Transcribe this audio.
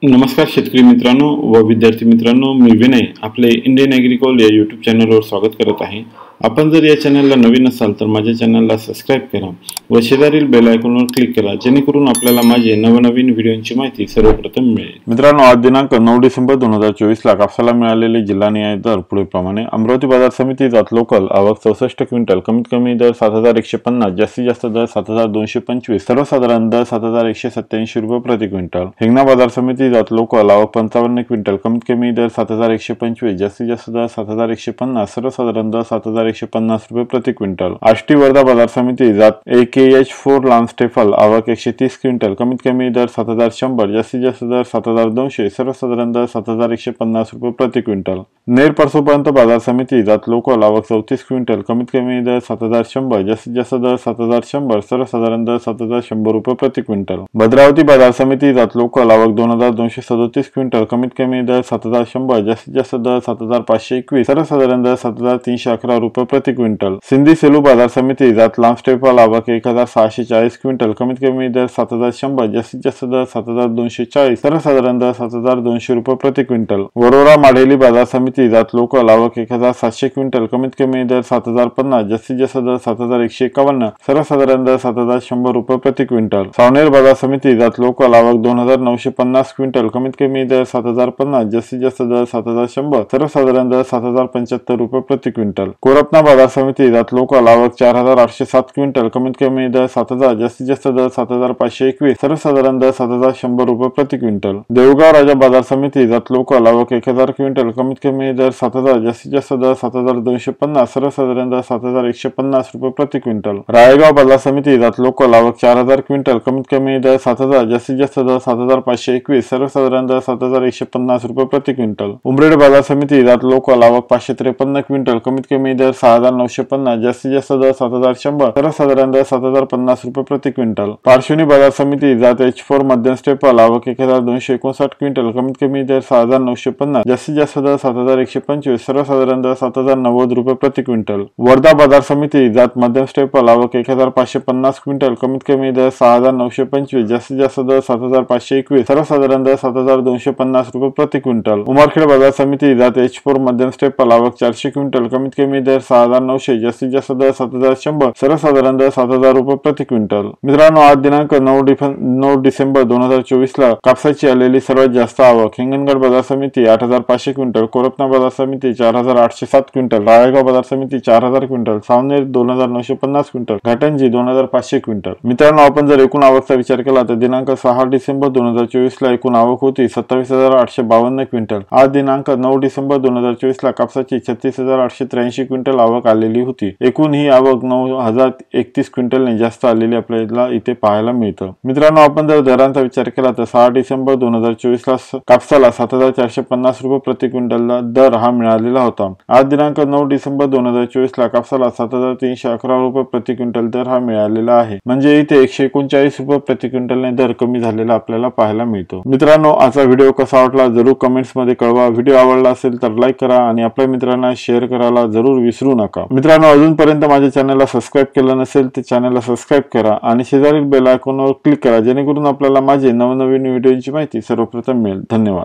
नमस्कार शेतकरी मित्रांनो व विद्यार्थी मित्रांनो, मी विनय आपले इंडियन ॲग्रिकॉल या यूट्यूब चॅनलवर स्वागत करत आहे। आपण जर या चॅनलला नवीन असाल तर माझ्या चॅनलला सबस्क्राइब करा व शेजारील बेल आयकॉनवर क्लिक करा, जेणेकरून आपल्याला माझे नवनवीन व्हिडिओंची माहिती सर्वप्रथम मिळेल। मित्रांनो, आज दिनांक 9 डिसेंबर 2024 ला कापसाला मिळालेले जिल्हानिहाय दर पुढीलप्रमाणे। अमरावती बाजार समिती जात लोकल आवक 64 क्विंटल, कमीत कमी दर 7150, जास्तीत जास्त दर 7225, सर्वसाधारण दर 7187 रुपये प्रति क्विंटल। हिंगणा बाजार समिती जात लोकल आवक 55 क्विंटल, कमीत कमी दर 7125, जास्तीत जास्त दर 7150, सर्वसाधारण दर 7150 रुपये प्रति क्विंटल। आष्टी वर्धा बाजार समिती जात AKH4 लॉन स्टेफल आवक 130 क्विंटल, कमीत कमी दर 7100, जास्तीत जास्त दर 7200, सर्वसाधारण दर 7150 रुपये प्रति क्विंटल। नेर परसोपर्यंत बाजार समिती जात लोकल आवक 34 क्विंटल, कमीत कमी दर 7100, जास्तीत जास्त दर 7100, सर्वसाधारण दर 7100 रुपये प्रति क्विंटल। भद्रावती बाजार समिती जात लोकल आवक 2237 क्विंटल, कमीत कमी दर 7100, जास्तीत जास्त दर 7521, सर्वसाधारण दर 7311 रुपये प्रति क्विंटल। सिंधी सेलू बाजार समिती जात लॉन स्टेफल आवक 1640 क्विंटल, कमीत कमी दर 7100, जास्तीत जास्त दर 7240, सर्वसाधारण दर 7200 रुपये प्रति क्विंटल। वरोरा माढेली बाजार समिती जात लोकल आवक 1700 क्विंटल, कमीत कमी दर 7050, जास्तीत जास्त दर 7151, सर्वसाधारण दर 7100 रुपये प्रति क्विंटल। सावनेर बाजार समिती जात लोकल आवक 2950 क्विंटल, कमीत कमी दर 7050, जास्तीत जास्त दर 7100, सर्वसाधारण दर 7075 रुपये प्रति क्विंटल। कोरपना बाजार समिती जात लोकल आवक 4807 क्विंटल, कमीत कमी दर 7000, जास्तीत जास्त दर 7521, सर्वसाधारण दर 7100 रुपये प्रति क्विंटल। देवगाव राजा बाजार समिती जात लोकल आवक 1000 क्विंटल, कमीत कमी दर 7000, जास्तीत जास्त दर 7250, सर्वसाधारण दर 7150 रुपये प्रति क्विंटल। रायगाव बाजार समिती जात लोकल आवक 4000 क्विंटल, कमीत कमी दर 7000, जास्तीत जास्त दर 7521, सर्वसाधारण दर 7150 रुपये प्रति क्विंटल। उमरेड बाजार समिती जात लोकल आवक 553 क्विंटल, कमीत कमी दर 6950, जास्तीत जास्त दर 7100, सर्वसाधारण दर 7050 रुपये प्रति क्विंटल। पारशिवनी बाजार समिती जात H4 मध्यम स्टेपल आवक 1259 क्विंटल, कमीत कमी दर 6950, जास्तीत जास्त दर 7125, सर्वसाधारण दर 7090 रुपये प्रति क्विंटल। वर्धा बाजार समिती जात मध्यम स्टेपल आवक 1550 क्विंटल, कमीत कमी दर 6925, जास्तीत जास्त दर 7521, सर्वसाधारण दर 7250 रुपये प्रति क्विंटल। उमरखेड बाजार समिती जात H4 मध्यम स्टेपल आवक 400 क्विंटल, कमीत कमी दर 6900, जास्तीत जास्त दर 7100, सर्वसाधारण दर 7000 रुपये प्रति क्विंटल। मित्रांनो, आज दिनांक 9 डिसेंबर 2024 ला कापसाची आलेली सर्वात जास्त आवक हिंगणघाट बाजार समिती 8500 क्विंटल, कोरपना बाजार समिती 4807 क्विंटल, राळेगाव बाजार समिती 4000 quintal, Savner 2950 quintal, Ghatanji 2500 quintal. मित्रांनो, आपण जर एकूण आवकचा विचार केला तर दिनांक 6 डिसेंबर 2024 ला एकूण आवक होती 27852 क्विंटल। आज दिनांक 9 डिसेंबर 2024 ला कापसाची 36883 क्विंटल आवक आलेली होती। एकूण ही आवक 9031 क्विंटलने जास्त आलेली आपल्याला इथे पाहायला मिळतं। मित्रांनो, आपण जर दरांचा विचार केला तर 6 डिसेंबर 2024 ला कापसाला 7450 रुपये प्रति क्विंटलला दर हा मिळालेला होता। आज दिनांक 9 डिसेंबर 2024 ला कापसाला 7311 रुपये प्रति क्विंटल दर हा मिळालेला आहे। म्हणजे इथे 139 रुपये प्रति क्विंटलने दर कमी झालेला आपल्याला पाहायला मिळतो। मित्रांनो, आजचा व्हिडिओ कसा वाटला जरूर कमेंट्स मध्ये कळवा। व्हिडिओ आवडला असेल तर लाईक करा आणि आपल्या मित्रांना शेअर करायला जरूर विसरू नका। मित्रांनो, अजूनपर्यंत माझ्या चॅनलला सबस्क्राइब केलं नसेल तर चॅनलला सबस्क्राइब करा आणि शेजारील बेल आयकॉनवर क्लिक करा, जेणेकरून आपल्याला माझे नवनवीन व्हिडिओची माहिती सर्वप्रथम मिळेल। धन्यवाद।